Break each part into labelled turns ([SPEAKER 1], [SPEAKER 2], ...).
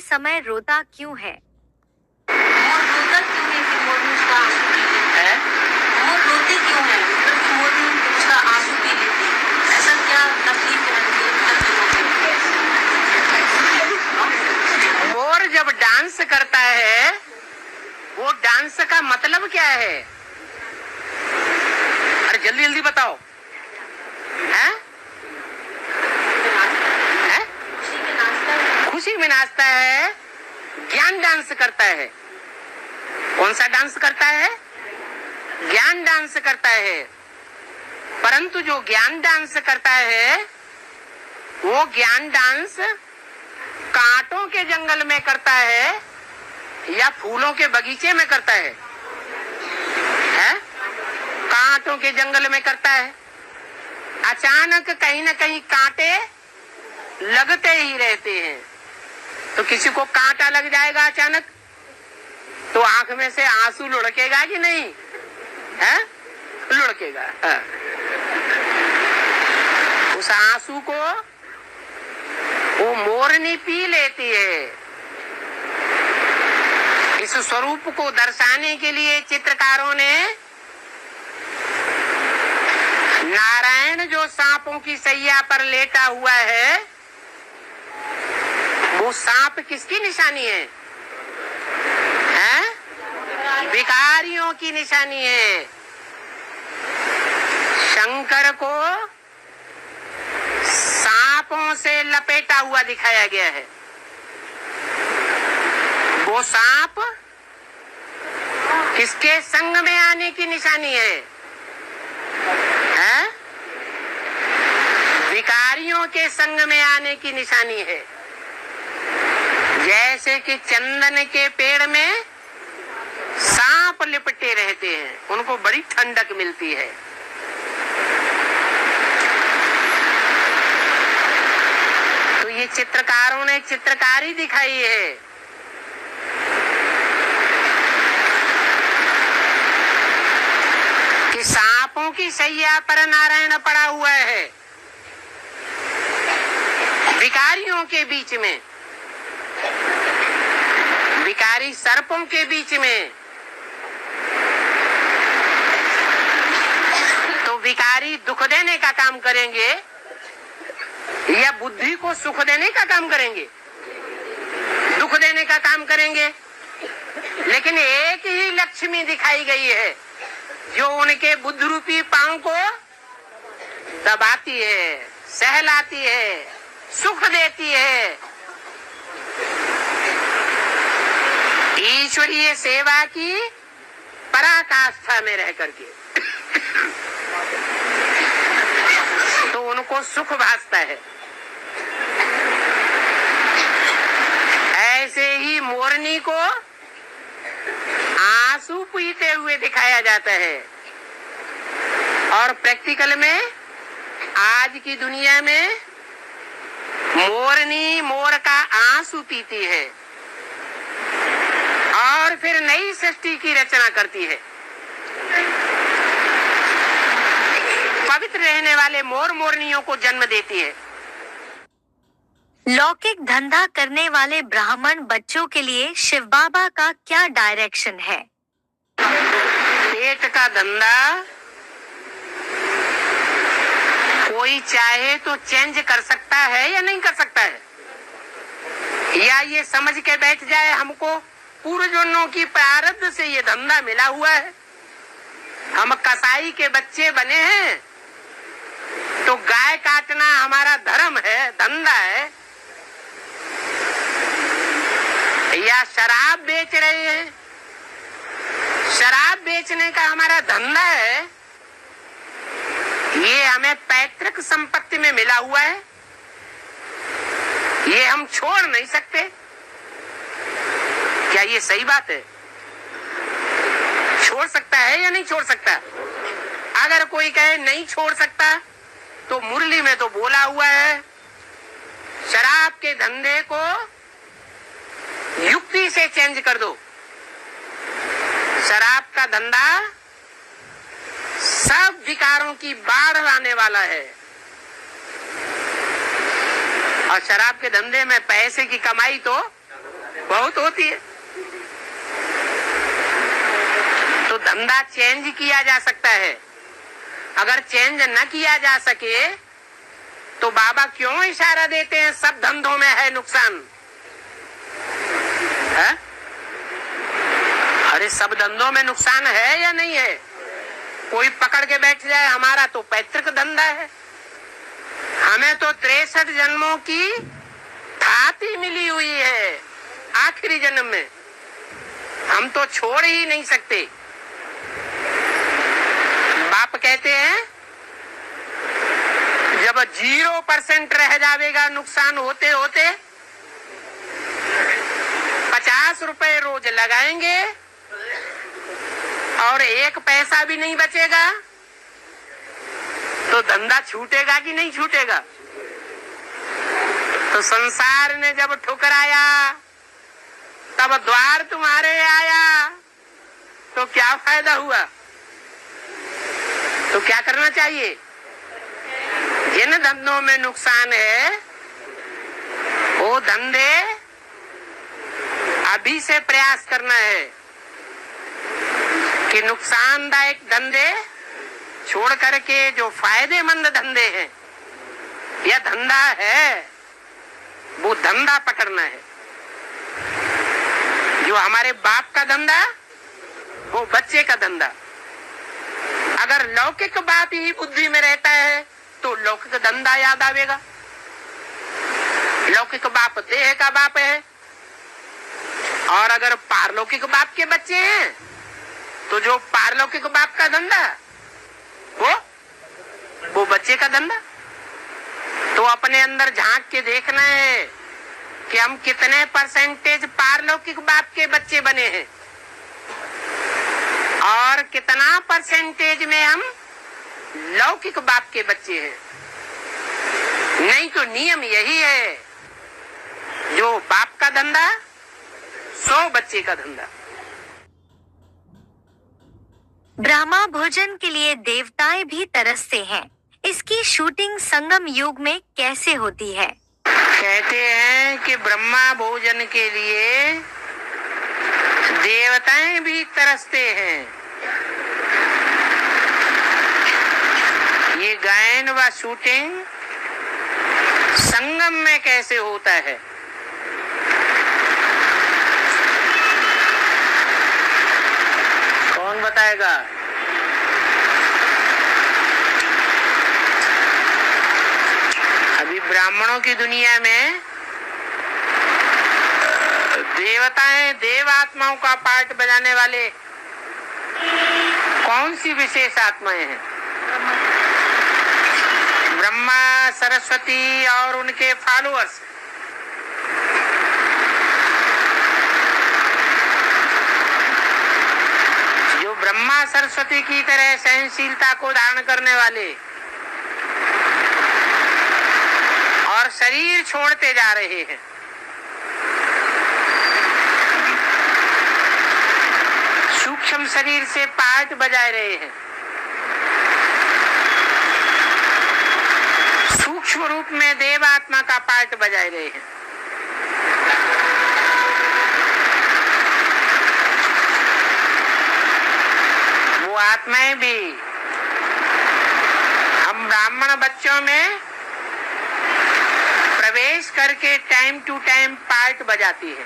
[SPEAKER 1] समय रोता क्यों है?
[SPEAKER 2] मोर रोता क्यों है कि मोर ने उसका आंसू पी लेती है? मोर रोते क्यों है? मतलब कि मोर ने उसका आंसू पी लेती है। ऐसा क्या तकलीफ है?
[SPEAKER 3] मोर जब डांस करता है, वो डांस का मतलब क्या है? अरे जल्दी जल्दी बताओ। हैं? हैं? खुशी में नाचता है, ज्ञान डांस करता है। कौन सा डांस करता है? ज्ञान डांस करता है। परंतु जो ज्ञान डांस करता है, वो ज्ञान डांस कांटों के जंगल में करता है या फूलों के बगीचे में करता है? हैं? कांटों के जंगल में करता है। अचानक कहीं न कहीं कांटे लगते ही रहते हैं। तो किसी को कांटा लग जाएगा अचानक, तो आंख में से आंसू लुढ़केगा कि नहीं? है? लुढ़केगा। उस आंसू को वो मोरनी पी लेती है। इस स्वरूप को दर्शाने के लिए चित्रकारों ने नारायण जो सांपों की सैया पर लेटा हुआ है, वो सांप किसकी निशानी है? हैं? भिखारियों की निशानी है। शंकर को सांपों से लपेटा हुआ दिखाया गया है। वो सांप किसके संग में आने की निशानी है? हैं? भिखारियों के संग में आने की निशानी है। जैसे कि चंदन के पेड़ में सांप लिपटे रहते हैं, उनको बड़ी ठंडक मिलती है। तो ये चित्रकारों ने चित्रकारी दिखाई है। कि सांपों की सैया पर नारायण पड़ा हुआ है, भिखारियों के बीच में, भिखारी सर्पों के बीच में। तो भिखारी दुख देने का काम करेंगे या बुद्धि को सुख देने का काम करेंगे? दुख देने का काम करेंगे। लेकिन एक ही लक्ष्मी दिखाई गई है जो उनके बुद्ध रूपी पांव को दबाती है, सहलाती है, सुख देती है। ईश्वरीय सेवा की पराकाष्ठा में रह करके तो उनको सुख भासता है। ऐसे ही मोरनी को आंसू पीते हुए दिखाया जाता है। और प्रैक्टिकल में आज की दुनिया में मोरनी मोर का आंसू पीती है और फिर नई सृष्टि की रचना करती है। पवित्र रहने वाले मोर मोरनियों को जन्म देती है।
[SPEAKER 1] लौकिक धंधा करने वाले ब्राह्मण बच्चों के लिए शिव बाबा का क्या डायरेक्शन है?
[SPEAKER 3] पेट का धंधा कोई चाहे तो चेंज कर सकता है या नहीं कर सकता है? या ये समझ के बैठ जाए हमको पूर्वजन्मों की प्रारब्ध से ये धंधा मिला हुआ है, हम कसाई के बच्चे बने हैं, तो गाय काटना हमारा धर्म है, धंधा है। या शराब बेच रहे हैं, शराब बेचने का हमारा धंधा है, ये हमें पैतृक संपत्ति में मिला हुआ है, ये हम छोड़ नहीं सकते। क्या ये सही बात है? छोड़ सकता है या नहीं छोड़ सकता? अगर कोई कहे नहीं छोड़ सकता, तो मुरली में तो बोला हुआ है शराब के धंधे को युक्ति से चेंज कर दो। शराब का धंधा सब विकारों की बाढ़ लाने वाला है और शराब के धंधे में पैसे की कमाई तो बहुत होती है। तो धंधा चेंज किया जा सकता है। अगर चेंज न किया जा सके तो बाबा क्यों इशारा देते हैं सब धंधों में है नुकसान? है? अरे सब धंधों में नुकसान है या नहीं है? कोई पकड़ के बैठ जाए हमारा तो पैतृक धंधा है, हमें तो 63 जन्मों की थाती मिली हुई है, आखिरी जन्म में हम तो छोड़ ही नहीं सकते। बाप कहते हैं जब 0% रह जाएगा नुकसान होते होते 50 रुपए रोज लगाएंगे और 1 पैसा भी नहीं बचेगा तो धंधा छूटेगा कि नहीं छूटेगा? तो संसार ने जब ठुकराया तब द्वार तुम्हारे आया तो क्या फायदा हुआ? तो क्या करना चाहिए? जिन धंधों में नुकसान है वो धंधे अभी से प्रयास करना है कि नुकसानदायक धंधे छोड़ करके जो फायदेमंद धंधे हैं या धंधा है वो धंधा पकड़ना है। जो हमारे बाप का धंधा वो बच्चे का धंधा। अगर लौकिक बाप ही बुद्धि में रहता है तो लौकिक धंधा याद आवेगा। लौकिक बाप देह का बाप है और अगर पारलौकिक बाप के बच्चे हैं तो जो पारलौकिक बाप का धंधा वो बच्चे का धंधा। तो अपने अंदर झांक के देखना है कि हम कितने % पारलौकिक बाप के बच्चे बने हैं और कितना % में हम लौकिक बाप के बच्चे हैं। नहीं तो नियम यही है, जो बाप का धंधा सो बच्चे का धंधा।
[SPEAKER 1] ब्रह्मा भोजन के लिए देवताएं भी तरसते हैं, इसकी शूटिंग संगम युग में कैसे होती है?
[SPEAKER 3] कहते हैं कि ब्रह्मा भोजन के लिए देवताएं भी तरसते हैं। ये गायन व शूटिंग संगम में कैसे होता है? कौन बताएगा? अभी ब्राह्मणों की दुनिया में देवताएं देव आत्माओं का पार्ट बजाने वाले कौन सी विशेष आत्माएं हैं? ब्रह्मा, सरस्वती और उनके फॉलोअर्स। जो ब्रह्मा सरस्वती की तरह सहनशीलता को धारण करने वाले और शरीर छोड़ते जा रहे हैं। सूक्ष्म शरीर से पार्ट बजा रहे हैं। सूक्ष्म रूप में देव आत्मा का पार्ट बजा रहे हैं। वो आत्माएं भी हम ब्राह्मण बच्चों में प्रवेश करके टाइम टू टाइम पार्ट बजाती है।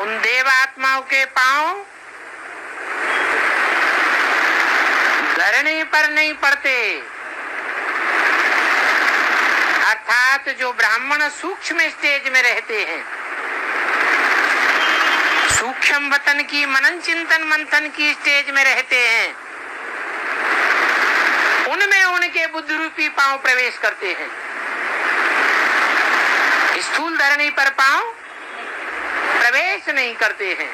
[SPEAKER 3] उन देव आत्माओं के पांव धरने पर नहीं पड़ते, अर्थात जो ब्राह्मण सूक्ष्म स्टेज में रहते हैं, सूक्ष्म वतन की मनन चिंतन मंथन की स्टेज में रहते हैं, उनमें उनके बुद्ध रूपी पांव प्रवेश करते हैं। स्थूल धरणी पर पांव प्रवेश नहीं करते हैं।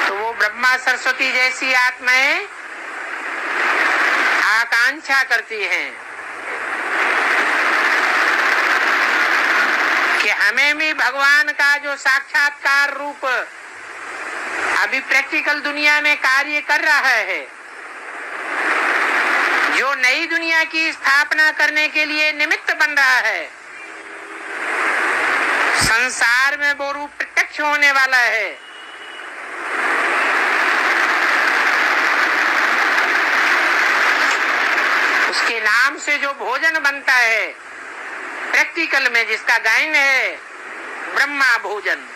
[SPEAKER 3] तो वो ब्रह्मा सरस्वती जैसी आत्माएं आकांक्षा करती हैं कि हमें भी भगवान का जो साक्षात्कार रूप अभी प्रैक्टिकल दुनिया में कार्य कर रहा है नई दुनिया की स्थापना करने के लिए निमित्त बन रहा है। संसार में वो रूप प्रत्यक्ष होने वाला है। उसके नाम से जो भोजन बनता है प्रैक्टिकल में, जिसका गायन है ब्रह्मा भोजन,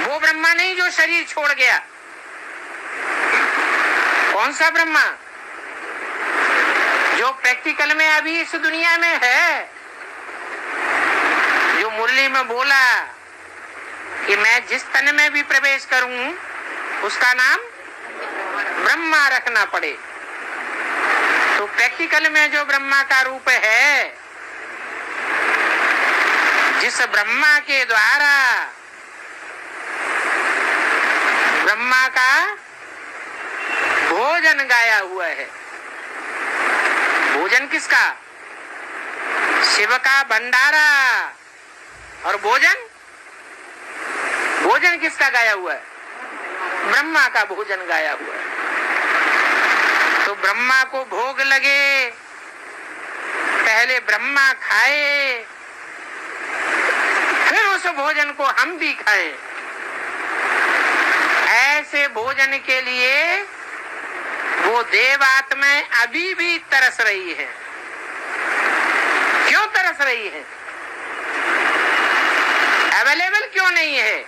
[SPEAKER 3] वो ब्रह्मा नहीं जो शरीर छोड़ गया। कौन सा ब्रह्मा? जो प्रैक्टिकल में अभी इस दुनिया में है, जो मुरली में बोला कि मैं जिस तन में भी प्रवेश करूं उसका नाम ब्रह्मा रखना पड़े। तो प्रैक्टिकल में जो ब्रह्मा का रूप है, जिस ब्रह्मा के द्वारा ब्रह्मा का भोजन गाया हुआ है। भोजन किसका? शिव का भंडारा। और भोजन किसका गाया हुआ है? ब्रह्मा का भोजन गाया हुआ है। तो ब्रह्मा को भोग लगे, पहले ब्रह्मा खाए, फिर उस भोजन को हम भी खाएं। ऐसे भोजन के लिए वो देवात्माएं अभी भी तरस रही है। क्यों तरस रही है? अवेलेबल क्यों नहीं है?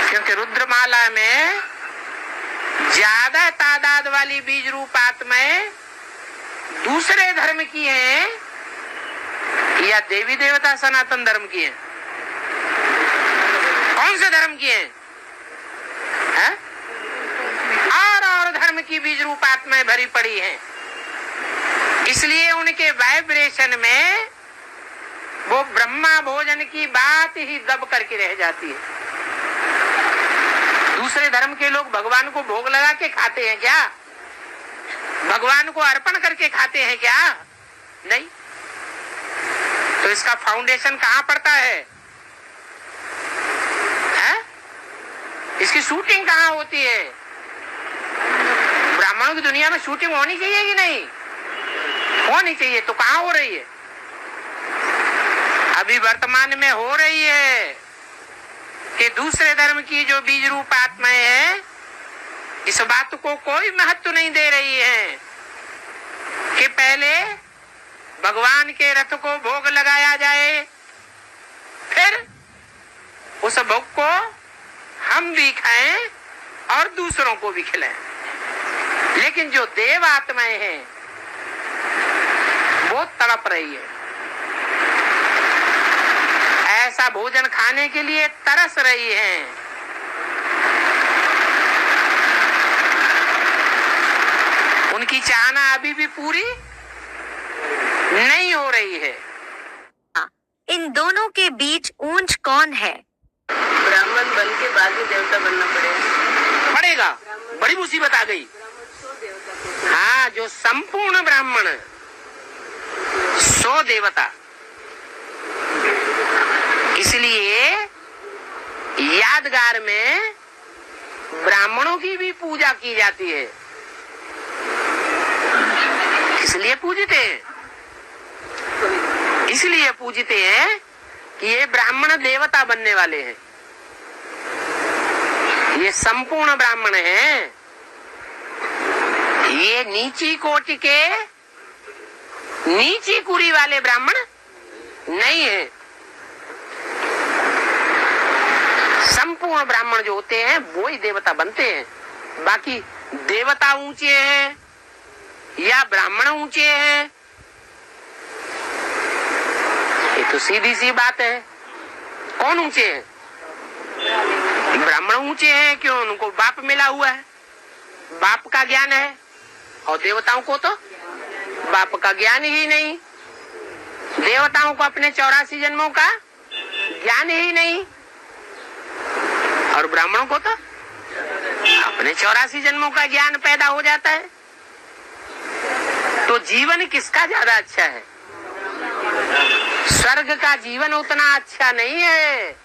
[SPEAKER 3] क्योंकि रुद्रमाला में ज्यादा तादाद वाली बीज रूप आत्माएं दूसरे धर्म की हैं या देवी देवता सनातन धर्म की हैं? कौन से धर्म की हैं? है? और धर्म की बीज रूप आत्माएं भरी पड़ी हैं। इसलिए उनके वाइब्रेशन में वो ब्रह्मा भोजन की बात ही दब करके रह जाती है। दूसरे धर्म के लोग भगवान को भोग लगा के खाते हैं क्या? भगवान को अर्पण करके खाते हैं क्या? नहीं। तो इसका फाउंडेशन कहाँ पड़ता है? इसकी शूटिंग कहाँ होती है? ब्राह्मणों की दुनिया में शूटिंग होनी चाहिए कि नहीं होनी चाहिए? तो कहाँ हो रही है? अभी वर्तमान में हो रही है कि दूसरे धर्म की जो बीज रूप आत्माएं हैं, इस बात को कोई महत्व नहीं दे रही हैं कि पहले भगवान के रथ को भोग लगाया जाए, फिर उस भोग को हम भी खाएं और दूसरों को भी खिलाएं। लेकिन जो देव आत्माएं हैं वो तड़प रही है, ऐसा भोजन खाने के लिए तरस रही हैं। उनकी चाहना अभी भी पूरी नहीं हो रही है।
[SPEAKER 1] इन दोनों के बीच ऊंच कौन है?
[SPEAKER 2] ब्राह्मण बन के बाद में देवता बनना
[SPEAKER 3] पड़ेगा। बड़ी मुसीबत आ गई। हाँ, जो संपूर्ण ब्राह्मण सो देवता। इसलिए यादगार में ब्राह्मणों की भी पूजा की जाती है। इसलिए पूजते हैं, इसलिए पूजते हैं कि ये ब्राह्मण देवता बनने वाले हैं। ये संपूर्ण ब्राह्मण हैं। ये नीची कोटि के नीची कुरी वाले ब्राह्मण नहीं है। संपूर्ण ब्राह्मण जो होते हैं वो ही देवता बनते हैं। बाकी देवता ऊंचे हैं या ब्राह्मण ऊंचे हैं, ये तो सीधी सी बात है। कौन ऊंचे हैं? ब्राह्मण ऊंचे हैं। क्यों? उनको बाप मिला हुआ है, बाप का ज्ञान है। और देवताओं को तो बाप का ज्ञान ही नहीं। देवताओं को अपने 84 जन्मों का ज्ञान ही नहीं, और ब्राह्मणों को तो अपने 84 जन्मों का ज्ञान पैदा हो जाता है। तो जीवन किसका ज्यादा अच्छा है? स्वर्ग का जीवन उतना अच्छा नहीं है।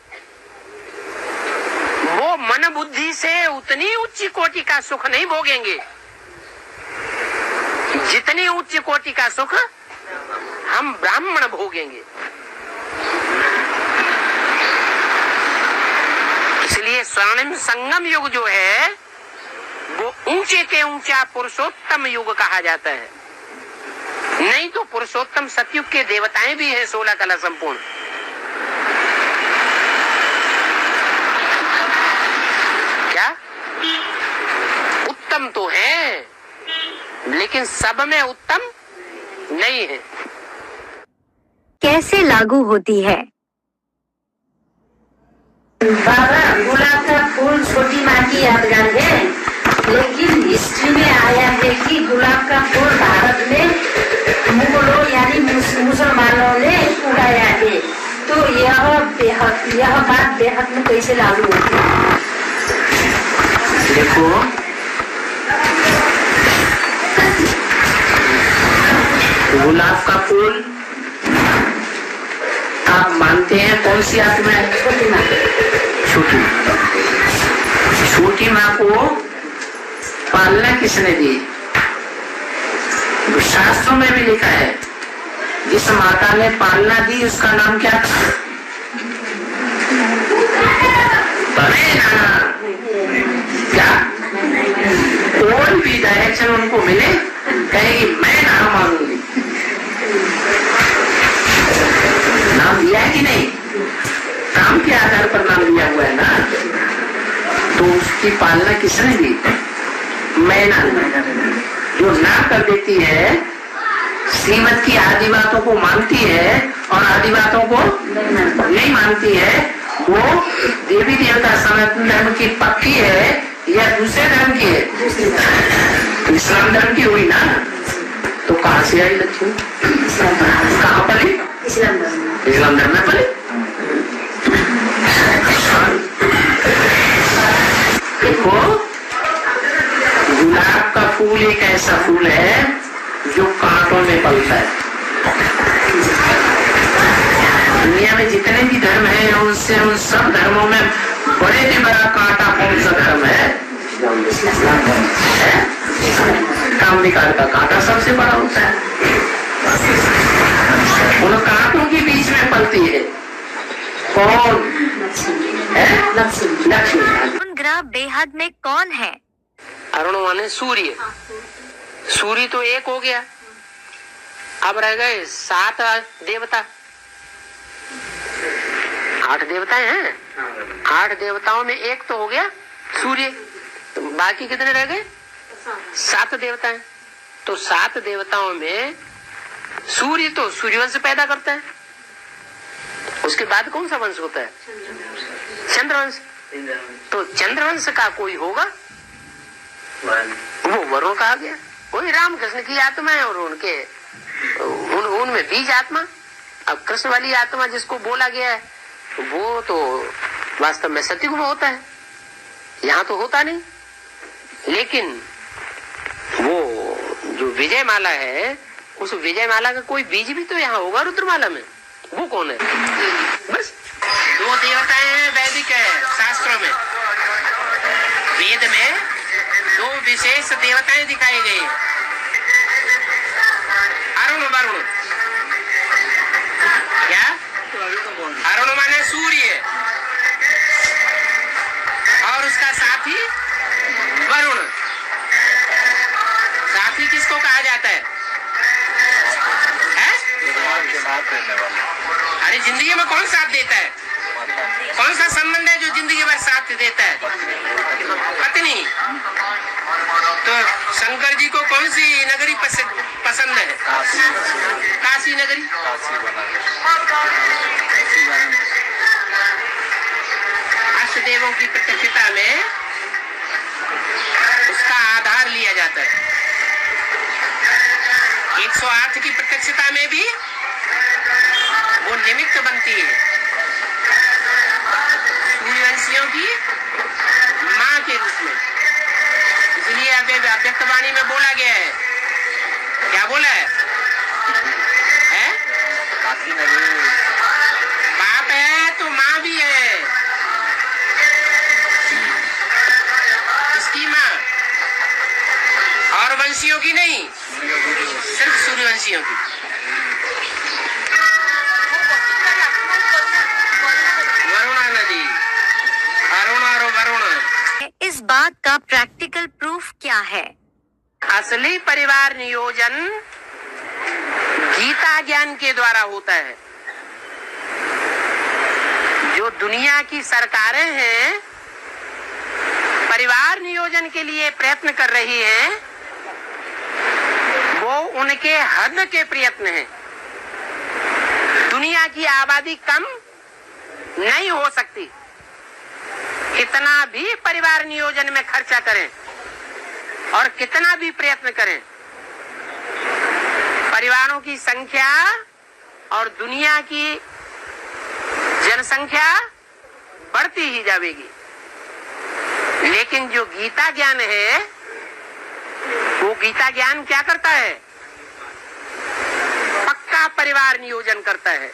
[SPEAKER 3] वो मन बुद्धि से उतनी उच्च कोटि का सुख नहीं भोगेंगे जितनी उच्च कोटि का सुख हम ब्राह्मण भोगेंगे। इसलिए स्वर्णिम संगम युग जो है वो ऊंचे के ऊंचा पुरुषोत्तम युग कहा जाता है। नहीं तो पुरुषोत्तम सतयुग के देवताएं भी हैं 16 कला संपूर्ण। क्या उत्तम तो है लेकिन सब में उत्तम नहीं है।
[SPEAKER 1] कैसे लागू होती है?
[SPEAKER 2] बाबा, गुलाब का फूल छोटी माँ की यादगार है, लेकिन हिस्ट्री में आया है कि गुलाब का फूल भारत में मुगलों यानी मुसलमानों ने उगाया है। तो यह बात बेहद में कैसे लागू होती है?
[SPEAKER 3] देखो, गुलाब का फूल आप मानते हैं कौन सी आत्मा है?
[SPEAKER 2] छोटी माँ।
[SPEAKER 3] छोटी माँ को पालना किसने दी? शास्त्रों में भी लिखा है जिस माता ने पालना दी उसका नाम क्या था? क्या कोई भी डायरेक्शन उनको मिले कहेगी मैं नाम मांगूंगी। नाम दिया है कि नहीं? काम के आधार पर नाम दिया हुआ है ना। तो उसकी पालना किसने दी? मैना। जो ना कर देती है, श्रीमत की आदि बातों को मानती है और आदि बातों को नहीं मानती है, वो देवी देवता सनातन धर्म की पक्की है या दूसरे धर्म की है? इस्लाम धर्म की हुई ना। तो कहाँ से आई लक्ष्मी? कहाँ पली? इस्लाम धर्म में पली। देखो, गुलाब का फूल एक ऐसा फूल है जो कांटों में पलता है। दुनिया में जितने भी धर्म हैं उनसे उन सब धर्मों में बड़े से बड़ा कांटा कौन सा धर्म है? कामविकार का कांटा सबसे बड़ा होता है। उन कांटों के बीच में पलती है कौन है? लक्ष्मी।
[SPEAKER 1] अरुण ग्रह बेहद में कौन है?
[SPEAKER 3] अरुण माने सूर्य। सूर्य तो एक हो गया, अब रह गए 7 देवता। 8 देवताएं हैं। 8 देवताओं में एक तो हो गया सूर्य, तो बाकी कितने रह गए? 7 देवताएं। तो 7 देवताओं में सूर्य तो सूर्यवंश पैदा करता है। उसके बाद कौन सा वंश होता है? चंद्रवंश। तो चंद्रवंश का कोई होगा, वो वरुण कहा गया। वही रामकृष्ण की आत्मा है और उनके उनमें बीज आत्मा। अब कृष्ण वाली आत्मा जिसको बोला गया है वो तो वास्तव में सतयुग में होता है, यहाँ तो होता नहीं। लेकिन वो जो विजय माला है, उस विजय माला का कोई बीज भी तो यहाँ होगा रुद्रमाला में। वो कौन है? बस 2 देवताएं हैं वैदिक है शास्त्रों में। वेद में 2 विशेष देवताएं दिखाई गई, अरुण वरुण। क्या? अरुण माने सूर्य और उसका साथी वरुण। साथी किसको कहा जाता है? अरे जिंदगी में कौन साथ देता है? कौन सा संबंध है जो जिंदगी भर साथ देता है? पत्नी। तो शंकर जी को कौन सी नगरी पसंद है? काशी नगरी। अष्टदेवों की प्रत्यक्षता में उसका आधार लिया जाता है। 108 की प्रत्यक्षता में भी वो निमित्त बनती है। सूर्यवंशियों की मां के रूप में। इसलिए अव्यक्तवाणी में बोला गया है, क्या बोला है? बाप है तो माँ भी है। सूर्यवंशियों की नहीं, सिर्फ सूर्यवंशियों की। वरुणा नदी, अरुणा और वरुण।
[SPEAKER 1] इस बात का प्रैक्टिकल प्रूफ क्या है?
[SPEAKER 3] असली परिवार नियोजन गीता ज्ञान के द्वारा होता है। जो दुनिया की सरकारें हैं परिवार नियोजन के लिए प्रयत्न कर रही हैं, वो उनके हद के प्रयत्न हैं। दुनिया की आबादी कम नहीं हो सकती, कितना भी परिवार नियोजन में खर्चा करें और कितना भी प्रयत्न करें, परिवारों की संख्या और दुनिया की जनसंख्या बढ़ती ही जाएगी। लेकिन जो गीता ज्ञान है, वो गीता ज्ञान क्या करता है? पक्का परिवार नियोजन करता है।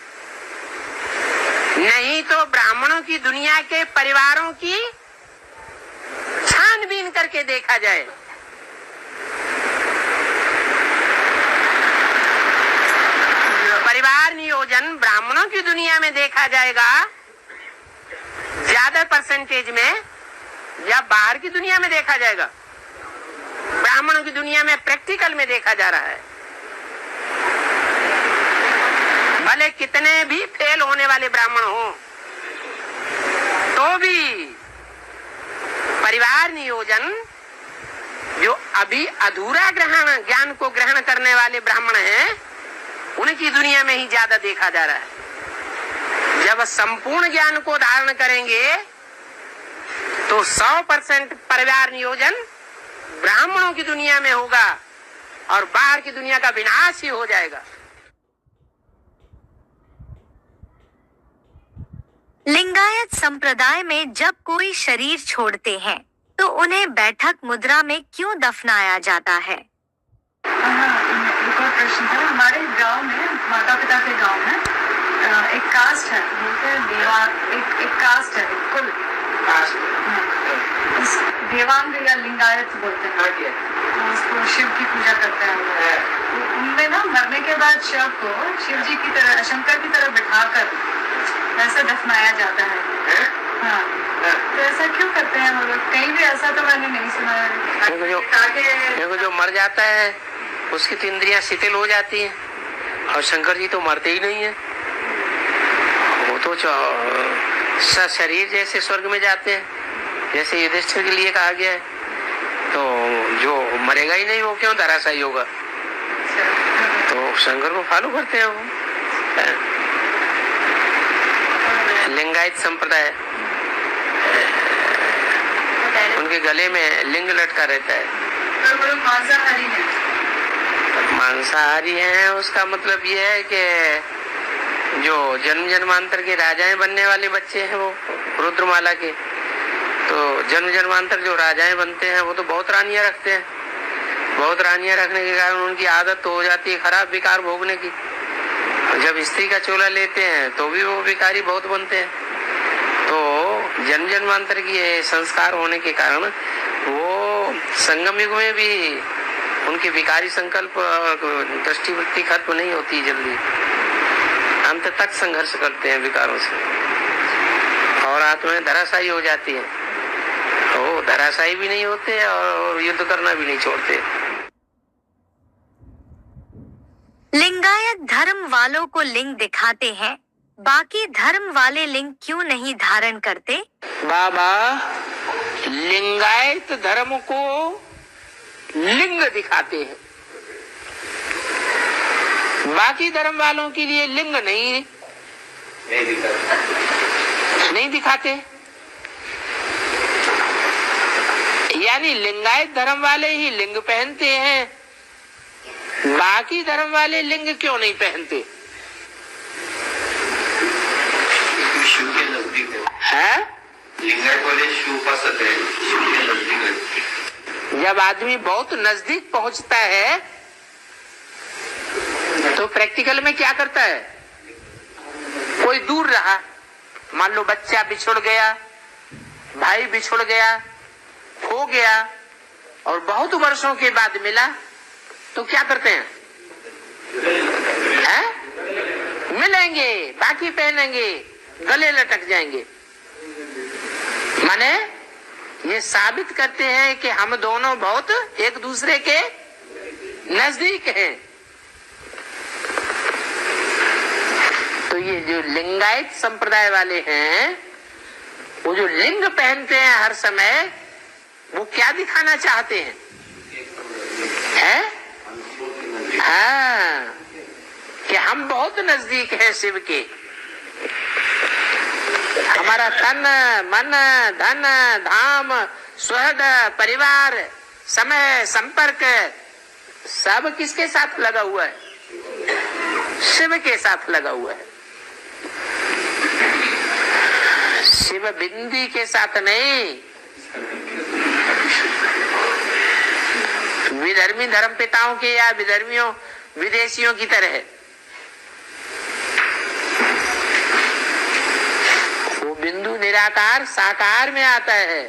[SPEAKER 3] नहीं तो ब्राह्मणों की दुनिया के परिवारों की छानबीन करके देखा जाए, परिवार नियोजन ब्राह्मणों की दुनिया में देखा जाएगा ज्यादा परसेंटेज में, या बाहर की दुनिया में देखा जाएगा? ब्राह्मणों की दुनिया में प्रैक्टिकल में देखा जा रहा है। भले कितने भी फेल होने वाले ब्राह्मण हो, तो भी परिवार नियोजन जो अभी अधूरा ज्ञान को ग्रहण करने वाले ब्राह्मण हैं, उनकी दुनिया में ही ज्यादा देखा जा रहा है। जब संपूर्ण ज्ञान को धारण करेंगे तो 100% परिवार नियोजन ब्राह्मणों की दुनिया में होगा और बाहर की दुनिया का विनाश ही हो जाएगा।
[SPEAKER 1] लिंगायत संप्रदाय में जब कोई शरीर छोड़ते हैं तो उन्हें बैठक मुद्रा में क्यों दफनाया जाता है?
[SPEAKER 4] एक और प्रश्न था। हमारे गांव में, माता पिता के गांव में एक कास्ट है, बोलते हैं देवा, एक कास्ट है, एक कुल देवांग या लिंगायत बोलते हैं। तो उसको शिव की पूजा करते हैं। तो उनमें ना मरने के बाद शव को शिव जी की तरह, शंकर की तरह बिठाकर ऐसा दफनाया जाता है। हाँ, तो ऐसा क्यों करते हैं वो लोग? कहीं भी ऐसा तो मैंने नहीं सुना है।
[SPEAKER 3] देखो जो मर जाता है उसकी तो इंद्रियां शिथिल हो जाती हैं, और शंकर जी तो मरते ही नहीं है। वो तो शरीर जैसे स्वर्ग में जाते हैं, जैसे युधिष्ठिर के लिए कहा गया है। तो जो मरेगा ही नहीं वो क्यों धराशायी होगा? तो शंकर को फॉलो करते हैं वो। लिंगायत संप्रदाय, उनके गले में लिंग लटका रहता है।
[SPEAKER 4] मांसाहारी है।
[SPEAKER 3] मांसाहारी हैं, उसका मतलब ये है कि जो जन्म जन्मांतर के राजाएं बनने वाले बच्चे हैं, वो रुद्रमाला के, तो जन्म जन्मांतर जो राजाएं बनते हैं वो तो बहुत रानियां रखते हैं। बहुत रानियां रखने के कारण उनकी आदत तो हो जाती है खराब विकार भोगने की। जब स्त्री का चोला लेते हैं तो भी वो विकारी बहुत बनते हैं। तो जन्म जन्मांतर की संस्कार होने के कारण वो संगम युग में भी उनके विकारी संकल्प, दृष्टिवृत्ति खत्म नहीं होती जल्दी, अंत तक संघर्ष करते हैं विकारों से, और आत्माएं धराशायी हो जाती है। तो धराशायी भी नहीं होते और युद्ध करना भी नहीं छोड़ते।
[SPEAKER 1] लिंगायत धर्म वालों को लिंग दिखाते हैं, बाकी धर्म वाले लिंग क्यों नहीं धारण करते?
[SPEAKER 3] बाबा, लिंगायत धर्म को लिंग दिखाते हैं, बाकी धर्म वालों के लिए लिंग नहीं दिखाते। यानी लिंगायत धर्म वाले ही लिंग पहनते हैं, बाकी धर्म वाले लिंग क्यों नहीं पहनते?
[SPEAKER 5] शिव के नजदीक है। लिंगायत वाले शिव उपासक है, शिव के नजदीक है।
[SPEAKER 3] जब आदमी बहुत नजदीक पहुंचता है तो प्रैक्टिकल में क्या करता है? कोई दूर रहा, मान लो बच्चा बिछुड़ गया, भाई बिछुड़ गया, खो गया, और बहुत वर्षों के बाद मिला, तो क्या करते हैं? मिलेंगे, बाकी पहनेंगे, गले लटक जाएंगे। माने ये साबित करते हैं कि हम दोनों बहुत एक दूसरे के नजदीक हैं। तो ये जो लिंगायत संप्रदाय वाले हैं, वो जो लिंग पहनते हैं हर समय, वो क्या दिखाना चाहते हैं? हाँ, कि हम बहुत नजदीक हैं शिव के। हमारा तन, मन, धन, धाम, सुहृद, परिवार, समय, संपर्क सब किसके साथ लगा हुआ है? शिव के साथ लगा हुआ है। शिव बिंदी के साथ नहीं। विधर्मी धर्म पिताओं के या विधर्मियों विदेशियों की तरह वो बिंदु निराकार साकार में आता है,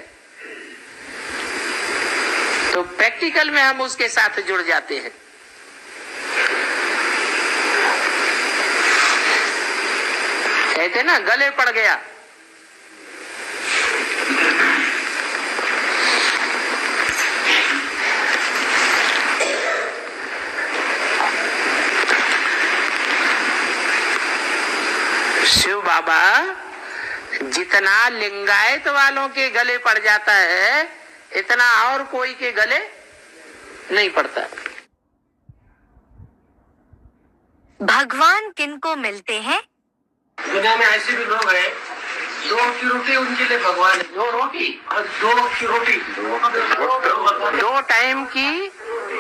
[SPEAKER 3] तो प्रैक्टिकल में हम उसके साथ जुड़ जाते हैं। कहते ना गले पड़ गया। शिव बाबा जितना लिंगायत वालों के गले पड़ जाता है, इतना और कोई के गले नहीं पड़ता।
[SPEAKER 1] भगवान किनको मिलते हैं?
[SPEAKER 6] दुनिया में ऐसे भी लोग हैं, 2 की रोटी उनके लिए भगवान है।
[SPEAKER 3] 2 रोटी,
[SPEAKER 6] 2 की रोटी,
[SPEAKER 3] 2 टाइम की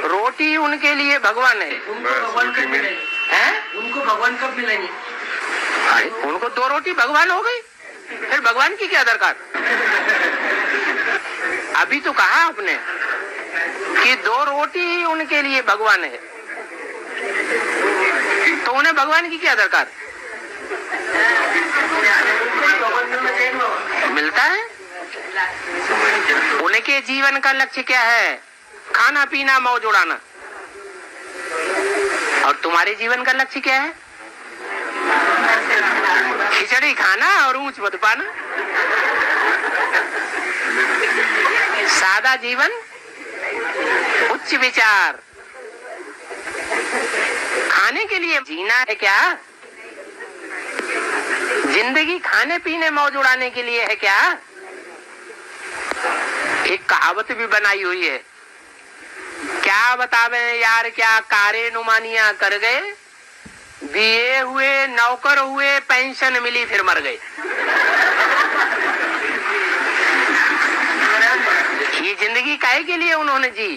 [SPEAKER 3] रोटी उनके लिए भगवान है।
[SPEAKER 6] उनको भगवान कब मिलेंगे? उनको भगवान कब मिलेंगे?
[SPEAKER 3] उनको 2 रोटी भगवान हो गई, फिर भगवान की क्या दरकार? अभी तो कहा आपने कि 2 रोटी ही उनके लिए भगवान है, तो उन्हें भगवान की क्या दरकार? मिलता है। उनके जीवन का लक्ष्य क्या है? खाना पीना मौज उड़ाना। और तुम्हारे जीवन का लक्ष्य क्या है? खिचड़ी खाना और ऊंच मत पाना। सादा जीवन, उच्च विचार। खाने के लिए जीना है क्या? जिंदगी खाने पीने मौज उड़ाने के लिए है क्या? एक कहावत भी बनाई हुई है, क्या बतावे यार क्या कारे नुमानिया कर गए, बीए हुए नौकर हुए पेंशन मिली फिर मर गए। ये जिंदगी काहे के लिए उन्होंने जी?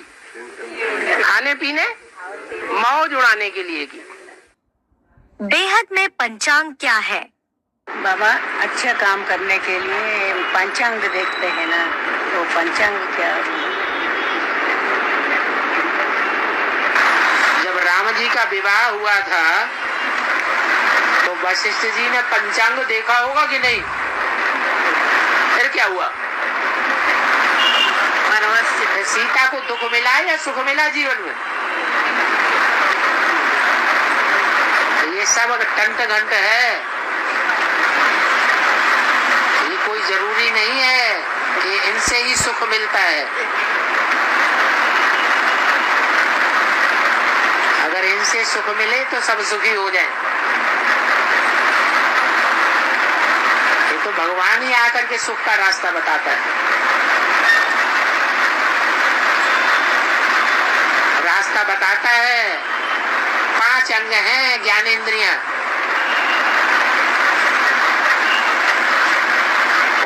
[SPEAKER 3] खाने पीने मौज उड़ाने के लिए की।
[SPEAKER 1] बेहद में पंचांग क्या है?
[SPEAKER 2] बाबा अच्छा काम करने के लिए पंचांग देखते हैं ना, तो पंचांग क्या?
[SPEAKER 3] जब राम जी का विवाह हुआ था तो वशिष्ठ जी ने पंचांग देखा होगा कि नहीं? फिर क्या हुआ? सीता को दुख मिला या सुख मिला जीवन में? ये सब टंट घंट है। ये कोई जरूरी नहीं है कि इनसे ही सुख मिलता है। अगर इनसे सुख मिले तो सब सुखी हो जाए। ये तो भगवान ही आकर के सुख का रास्ता बताता है। रास्ता बताता है। 5 अंग हैं ज्ञानेंद्रियां,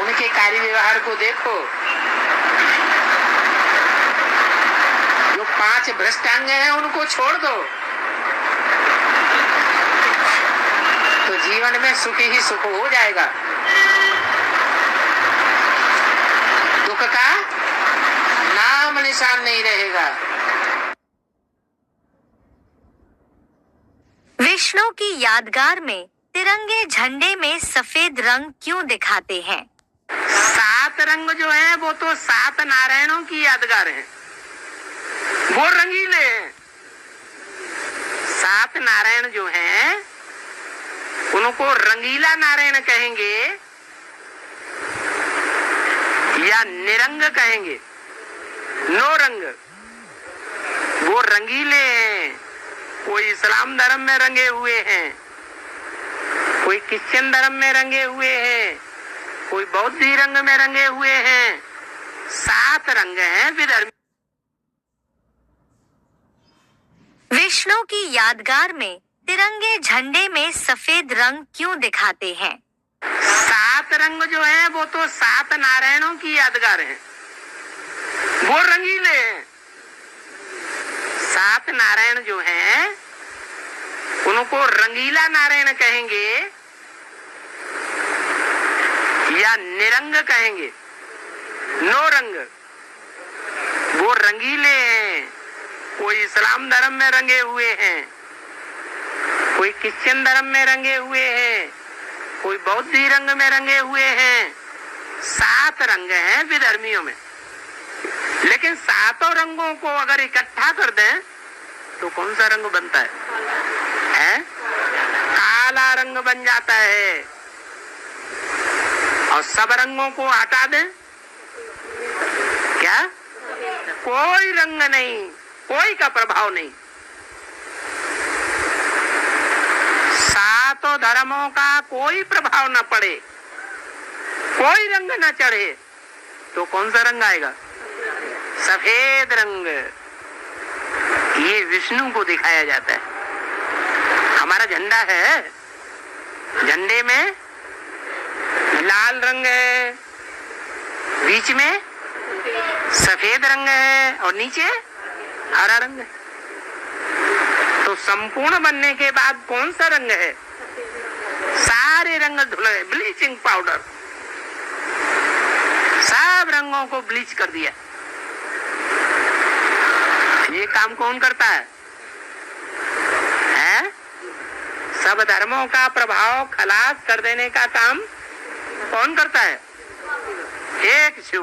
[SPEAKER 3] उनके कार्य व्यवहार को देखो। जो 5 भ्रष्ट अंग हैं उनको छोड़ दो, तो जीवन में सुख ही सुख हो जाएगा। दुख का नाम निशान नहीं रहेगा।
[SPEAKER 1] विष्णु की यादगार में तिरंगे झंडे में सफेद रंग क्यों दिखाते हैं?
[SPEAKER 3] 7 रंग जो है वो तो 7 नारायणों की यादगार हैं। वो रंगीले हैं। नारायण जो हैं उनको रंगीला नारायण कहेंगे या निरंग कहेंगे? नो रंग, वो रंगीले हैं। कोई इस्लाम धर्म में रंगे हुए हैं, कोई क्रिश्चियन धर्म में रंगे हुए हैं, कोई बौद्धी रंग में रंगे हुए हैं। 7 रंग हैं विधर्मी।
[SPEAKER 1] विष्णु की यादगार में तिरंगे झंडे में सफेद रंग क्यों दिखाते हैं?
[SPEAKER 3] 7 रंग जो है वो तो 7 नारायणों की यादगार हैं, वो रंगीले हैं। 7 नारायण जो हैं उनको रंगीला नारायण कहेंगे या निरंग कहेंगे? नो रंग, वो रंगीले हैं। कोई इस्लाम धर्म में रंगे हुए हैं, कोई क्रिश्चियन धर्म में रंगे हुए हैं, कोई बौद्धी रंग में रंगे हुए हैं। 7 रंग हैं विधर्मियों में। लेकिन 7 रंगों को अगर इकट्ठा कर दें तो कौन सा रंग बनता है? काला रंग बन जाता है। और सब रंगों को हटा दें, क्या कोई रंग नहीं, कोई का प्रभाव नहीं। 7 धर्मों का कोई प्रभाव न पड़े, कोई रंग न चढ़े तो कौन सा रंग आएगा? सफेद रंग। ये विष्णु को दिखाया जाता है। हमारा झंडा है, झंडे में लाल रंग है, बीच में सफेद रंग है और नीचे हरा रंग है। तो संपूर्ण बनने के बाद कौन सा रंग है? सारे रंग धुले, ब्लीचिंग पाउडर, सब रंगों को ब्लीच कर दिया। ये काम कौन करता है? सब धर्मों का प्रभाव खलास कर देने का काम कौन करता है? एक शिव